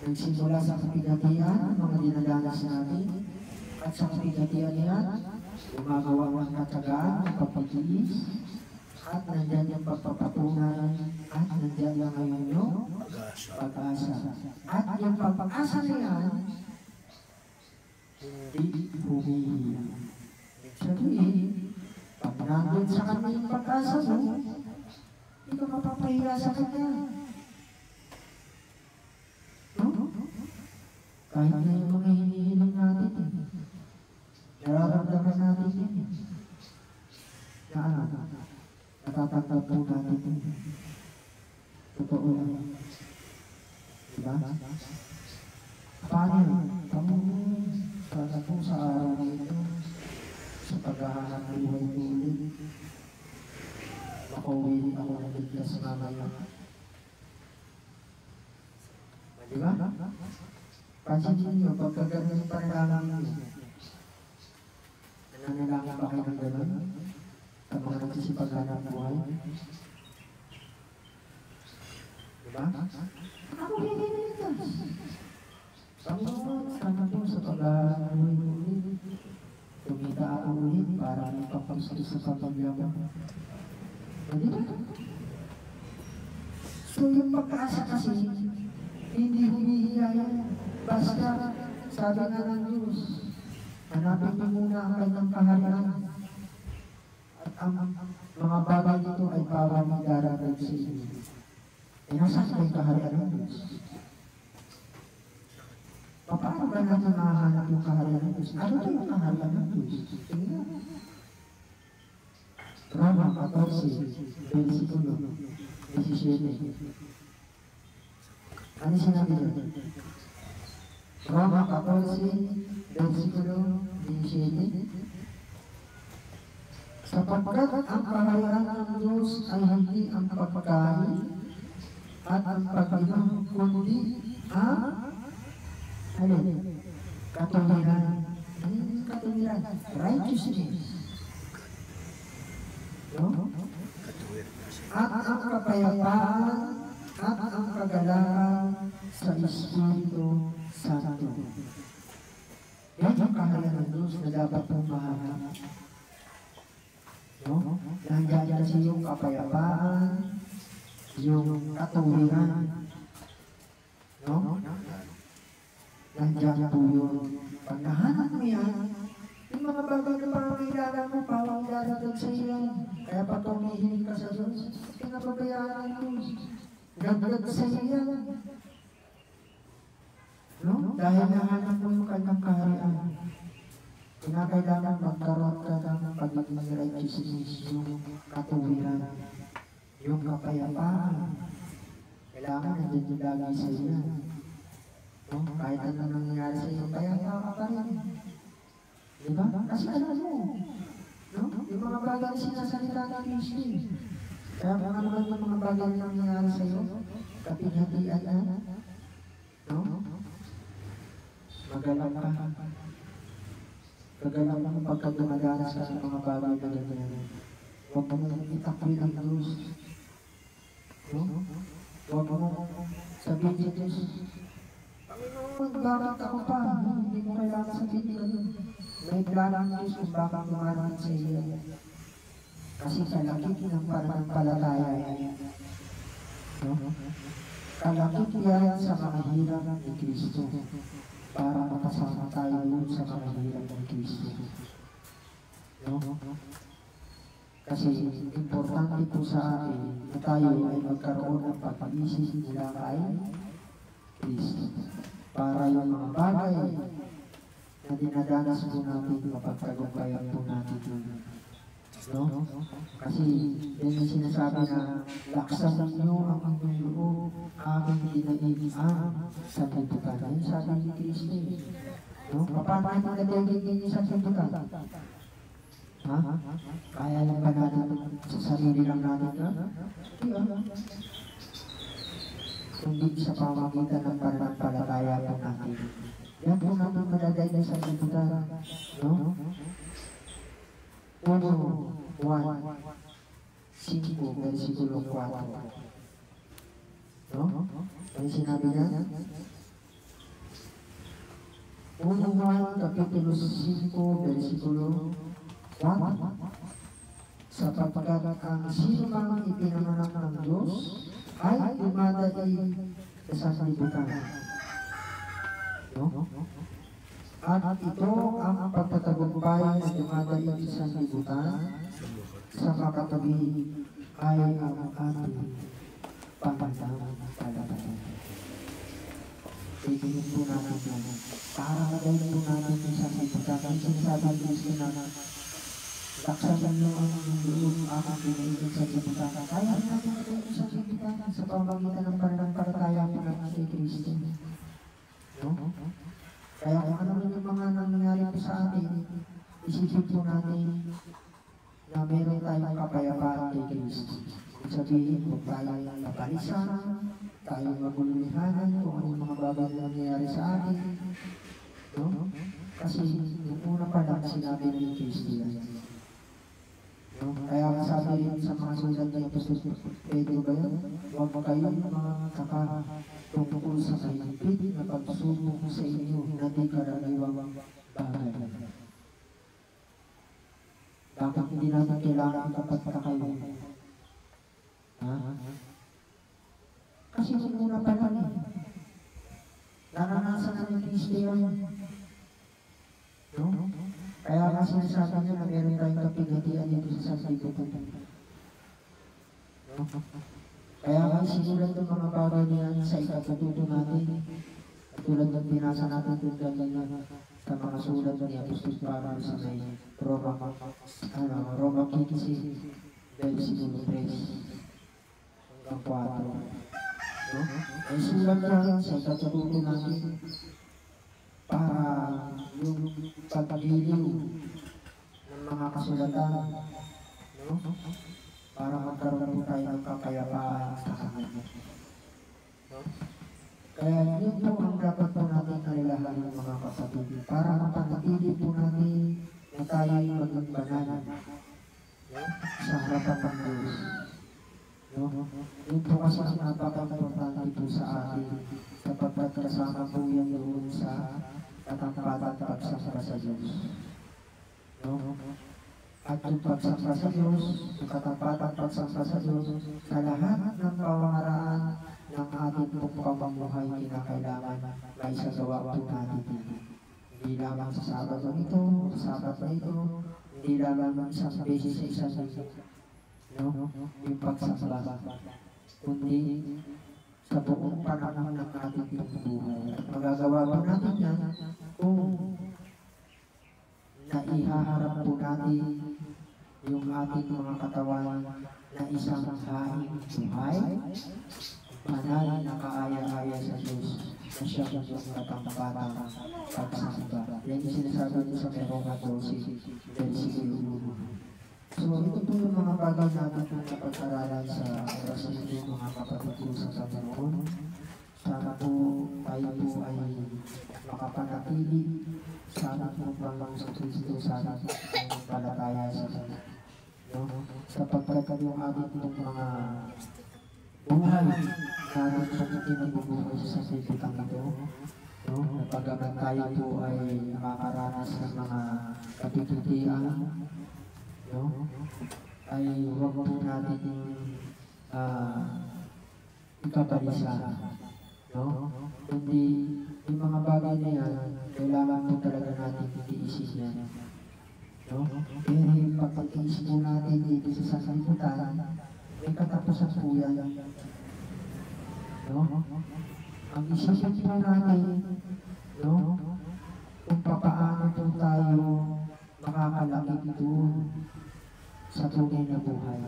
Nagsimula sa kapigatian, mga dinadanas natin, at sa kapigatian niyan, gumagawa ng katsagaan, ng pagpagtiis, at nandiyan yung pagpapatunay, at nandiyan lang ngayon yung pag-asa. At yung pag-asa niyan, hindi humihiya. Sabihin, pag nandun sa kanyang pag-asa mo, hindi ka mapapahiya sa kanya. No? Kahit na yung mga hinihiling natin, nararamdaman natin yun. Na ano? Natatanggap po natin. Totoo lang. Diba? Paano? Sana po sa araw na ito, sa paghahanap ng buhay ko ulit, makauwi ako ng ligtas mamaya. Diba? Pansinin nyo, pagka ganun pa lang nananalangin ba kayo ng ganun? Sa mga nagsisipaghanap buhay. Diba? Ako hinihiligtas. Panginoon, sana po sa pag-aaroy ko ulit. Tumita ako ulit para magpapagusto sa pagpagyaman. Diba? So yung pag-asa kasi, hindi humihiya yan. Basta, sabi nga ng Diyos, hanapin niyo muna ang kanyang kaharian. At ang mga bagay nito ay bawal na darating sa inyo. Eh, nasaan ba yung kaharian ng Diyos? Paano ba natin mahanap yung kaharian ng Diyos? Ano ba yung kaharian ng Diyos? Tingnan. Roma 14, versikulo 17. Ano sinabi doon? Roma 14, versikulo 17. Sapagkat ang kaharian ng Diyos ay hindi ang pagkain at ang pag-inom, kundi ang katuwiran. Ano yung katuwiran? Righteousness. No? Katuwir na siya. At ang kapayapaan at ang kagalakan sa Espiritu Santo. Yan yung kaharian ng Diyos na dapat mong mahanap. No? Nandiyan kasi yung kapayapaan, yung katuwiran. No? Nandiyan po yun. Pag nahanap mo yan, yung mga bagay na pangangailangan mo, pawang darating sa iyo. Kaya pag tumihiling ka sa Diyos, pinapabayaan ang Diyos. Gagdag sa iyo yan. No? Dahil nahanap mo yung kanyang kaharian. Kinakailangan magkaroon ka ng pagiging righteousness, yung katuwiran, yung kapayapaan. Kailangan nandiyan yung lagi sa iyo. No? Kahit ano nangyayari sa iyo, payapa ka pa rin. Diba? Kasi alam mo, no? Yung mga bagay na sinasalita ng Kristo. Kaya kung ano man yung mga bagay na nangyayari sa iyo, kapinhatian na, no? Magalang ka. Magalang ka pagka dumadanas ka sa mga bagay na ganyan. Huwag mo itakwil ang Diyos. No? Huwag mo sabihin sa Diyos, Panginoon, bakit ako pa? Hindi mo kailangan sabihin ko yun. May plano ang Diyos kung bakit lumaran sa iyo. Kasi kalakit ng pananampalataya. No? Kalakit yan sa mga hirap ni Kristo para makasama tayo sa mga hirap ni Kristo. No? Kasi importante po sa atin na tayo ay magkaroon ng pag-iisip mula kay Kristo. Para yung mga bagay na dinadanas po natin, mapagtagumpayan po natin. No? Kasi yan yung sinasabi na laksan ninyo ang inyong loob, aming dinaiian sa libutan. Yan sabi ni Kristo. No? Paano natin nalagay sa libutan? Ha? Kaya lang ba natin sa sarili lang natin? Hindi sa pamagitan ng pananampalataya po natin. Yan po natin malagay na sa libutan. No? 1, 5, versikulo 4. No? Ano sinabi na? 1, kapitulo 5, versikulo 4. Sapagkat ang sino mang ipinanganak ng Diyos ay dumadai sa sanlibutan. No? At ito ang pagtatagumpay na dumadai sa sanlibutan sa makatabi ay ang ating pananampalataya. Tingin po natin yan. Para magayin po natin yung sanlibutan. Ang sinasabi ng Kristo na laksasan nyo ang loob aking pinaitin sa sanlibutan. Kaya natin magayin sa sanlibutan sa pamagitan ng pananampalataya po natin kay Kristo. No? Kaya kung ano rin yung mga nangyayari po sa atin, isipin po natin na meron tayong kapayapaan kay Kristo. Sabihin kung tayo napalisa, tayo magululihanan kung ano yung mga bagay na nangyayari sa atin. No? Kasi yung una pa lang sinabi ni Kristo yan. No? Kaya sabi rin sa mga sulat ng Apostol Pedro ba yan? Huwag kayo mga tungkol sa mahigpit na pagsubok sa inyo na di karaniwang bagay. Bakit hindi natin kailangan kapagpakayo? Ha? Kasi muna pa lang eh. Naranasan na ng Kristo yan. No? Kaya nga sinasabi niya na meron tayong kapighatian dito sa sanlibutan. No? Kaya nga sinulat ng mga bagay niya sa ikatututo natin. tulad ng binasa natin kung kanina sa mga sulat ni Apostol Pablo sa may Roma 15, versikulo 3 hanggang 4. No? Ay sulat yan sa katututo natin para yung pagpagiliw ng mga kasulatan, no? Para magkaroon po tayo ng kakayapaan sa Kanya. No? Kaya yun po ang dapat po natin alalahanin ng mga kapatid para mapanatili po natin na tayo maging banal, no? Sa harapan ng Diyos. No? Yun po kasi ang napaka-importante po sa atin sapagkat kasama po yan doon sa katampatan pagsasara sa Diyos. No? At yung pagsasara sa Diyos, yung katampatan pagsasara sa Diyos, sa lahat ng pamangaraan ng ating pagpapamuhay kinakailangan may isagawa po natin. Hindi lamang sa sabat na ito, sa sabat na ito, hindi lamang isang beses sa isang linggo, no? Yung pagsasara, kundi sa buong panahon ng ating buhay. At magagawa po natin yan kung naihaharap po natin yung ating mga katawan na isang haing buhay, banal na kaaya-aya sa Diyos na siya ang katampatan pagsasamba. Yan yung sinasabi nito sa Roma 12, versikulo 1. So ito po yung mga bagay natin na napag-aralan sa oras nito mga kapatid ko sa Panginoon. Sana po tayo po ay makapanatili sa ating Panginoon sa Kristo sa ating palataya sa Diyos. No? Sapagkat yung ating mga buhay natin sa itinagbubuhay sa sasipitang ito, no? Napagaman tayo po ay nakakaranas ng mga katititian, no? Ay huwag po natin ikabalisa, no? Kundi yung mga bagay na yan, kailangan po talaga natin itiisin yan, no? Pero yung pagpag-iisip po natin dito sa sasaliputan, may katapusan po yan, no? Ang isipin po natin, no? Kung papaano po tayo makakalapit doon sa tunay na buhay.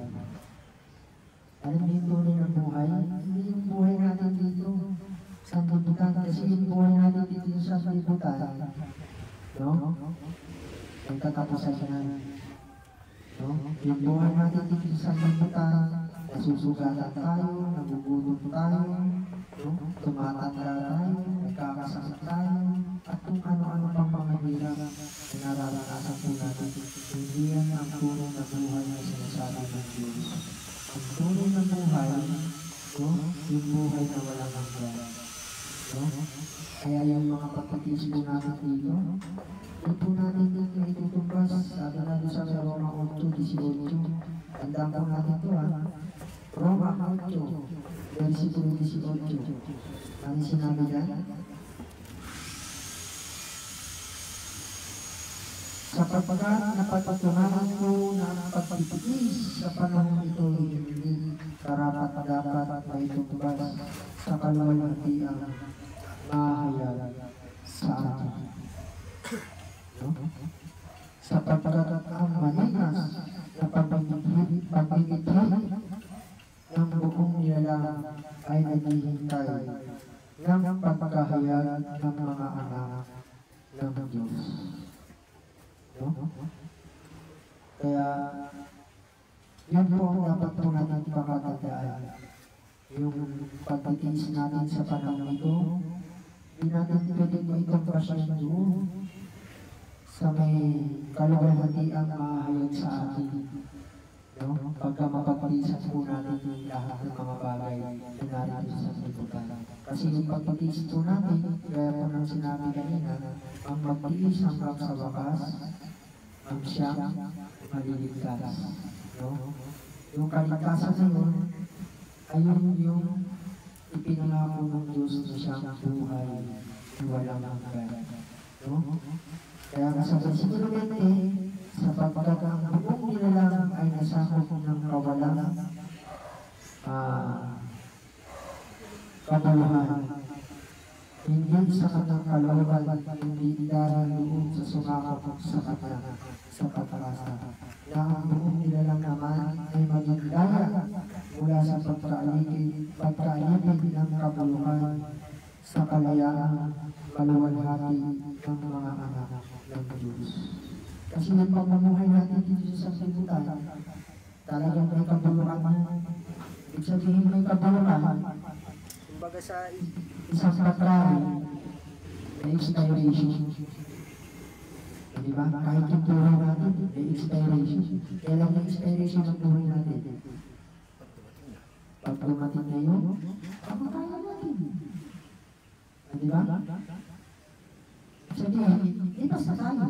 Alam niyo yung tunay na buhay? Hindi yung buhay natin dito sa liputan, kasi yung buhay natin dito sa liputan, no? May katapusan yan, no? Yung buhay natin dito sa liputan, nasusugatan tayo, nagugutom tayo, no? Tumatanda tayo, nagkakasakit tayo, at kung ano-ano pang mga hirap na nararanasan po natin. Hindi yan ang tunay na buhay na sinasabi ng Diyos. Ang tunay na buhay, no? Yung buhay na walang hanggan, no? Kaya yung mga pagtitis po natin dito, ito natin dito itutumbas. Sabi natin sa Roma 8:18, tandaan po natin ito, ha? Roma 8, versikulo 18. Ano sinabi dyan? Sapagkat napatutuhanan ko na ang pagtitiis sa panahon ito hindi karapat-dapat na itutumbas sa kaluwalhatian mahayag sa atin. No? Sapagkat ang malinas na pagmimiti ng buong nilalang ay naghihintay ng pagkahayag ng mga anak ng Diyos. No? Kaya yun po ang dapat po natin pakatandaan. Yung pagtitiis natin sa panahon ito, hindi natin pwedeng itong pasyan doon sa may kaluwalhatiang mahayag sa atin. No? Pagka mapagpatisan po natin yung lahat ng mga bagay na narito sa liputan. Kasi yung pagpatiis po natin, kaya po nang sinabi kanina, ang magpatiis hanggang sa wakas, ang siyang maliligtas. No? Yung kaligtasan na yun, ayun yung ipinangako ng Diyos na siyang buhay na walang hanggan. No? Kaya sa versikulo 20, sapagkat ang buong nilalang ay nasakop ng kawalang kabuuhan. Hindi sa kanyang kalooban, hindi dahil doon sa sumakap sa kanya sa pag-asa. Na ang buong nilalang naman ay maging daya mula sa pagkaibig ng kabuluhan sa kalayaan maluwalhati ng mga anak ng Diyos. Kasi yung pamumuhay natin dito sa sanlibutan, talagang may kabuluhan. Ibig sabihin may kabuluhan, kumbaga sa isang patrahe, may expiration. Di ba? Kahit yung buhay natin, may expiration. Kailan may expiration ng buhay natin? Pag dumating na yun, pagkakaya natin. Di ba? Sabihin, ipas na tayo.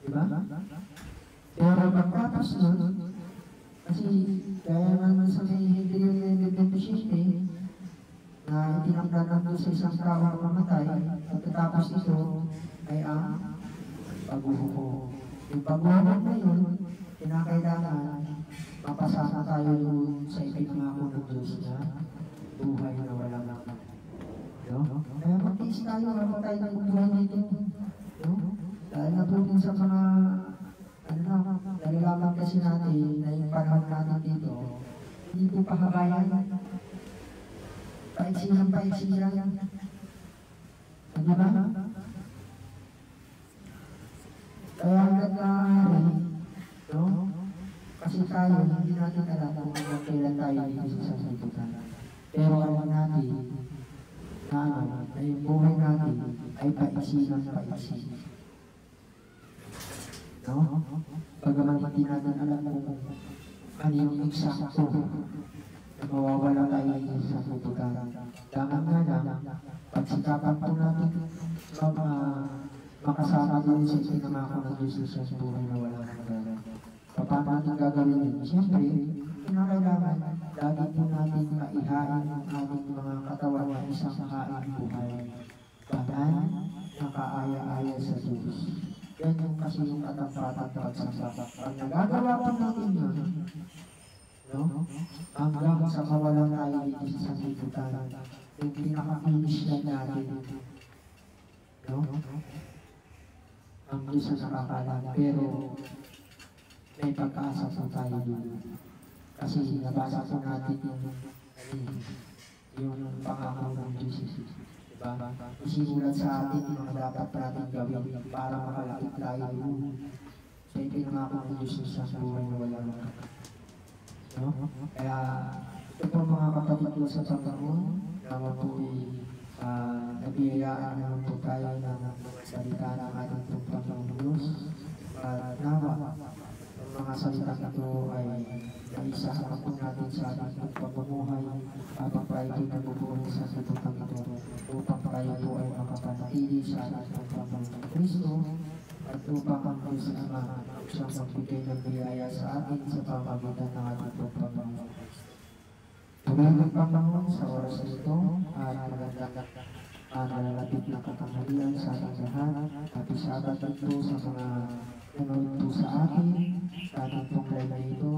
Di ba? Pero pagkatapos nun, kasi kaya naman sa may Hebrew 27, na itinanggalan doon sa isang tawang mamatay, pagkatapos ito ay ang paghuhukom. Yung paghuhukom na yun, kinakailangan mapasama tayo doon sa ipinangako ng Diyos na buhay na walang laman. No? Kaya magtiis tayo, habang tayo ng buhay dito. No? Dahil na po din sa mga nalalaman kasi natin na yung panahon natin dito, hindi po pahabayan. Paiksi lang. Ano ba? Kaya hanggang maaari, no? Kasi tayo, hindi natin alam kung kailan tayo dito sa sanlibutan. Pero alam natin na yung buhay natin ay paiksi. No? Bagaman hindi natin alam kung ano yung eksakto na mawawala tayo dito sa sanlibutan. Dapat nga lang, pagsikapan po natin makasama din sa itinamako ng Diyos sa buhay na wala ng magana. Paano natin gagawin yun? Siyempre, kinakailangan lagi po natin maihain ang ating mga katawan na isang hain buhay. Banal, nakaaya-aya sa Diyos. Yan yung kasi yung katampatan pagsasaka. Pag nagagawa po natin yun, no? Hanggang sa mawalan tayo dito sa sanlibutan, yung pinaka-finish lang natin, no? Ang Diyos na nakakala, pero may pagkaasa po tayo dito. Kasi nabasa po natin yung pangako ng Diyos. Diba? Isimulan sa atin yung mga dapat natin gawin para makalapit tayo doon sa ipinangako ng Diyos sa buhay na wala lang. No? Kaya ito po mga kapatid ko sa Panginoon, naman po nabiyayaan naman po tayo ng salita ng ating Panginoon Diyos. At nawa, ang mga salita ito ay naisahan po natin sa ating pagpapamuhay habang tayo ay nabubuhay sa sanlibutan ito upang tayo po ay makapanatili sa ating Panginoon Kristo at upang ang Diyos Ama siyang magbigay ng biyaya sa atin sa pamamagitan ng ating Panginoon Kristo. Tuloy Panginoon sa oras nito at magandang nalalapit na katanghalian sa ating lahat at isabat ito sa mga nanonood po sa atin sa ating pong live na ito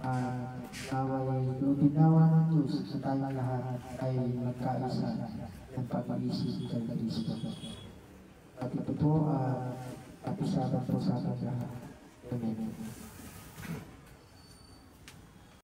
at naway lubinawa ng Diyos sa tayong lahat ay magkaisa ng pag-iisip kay Kristo. At ito po at isabat po sa ating lahat. Amen.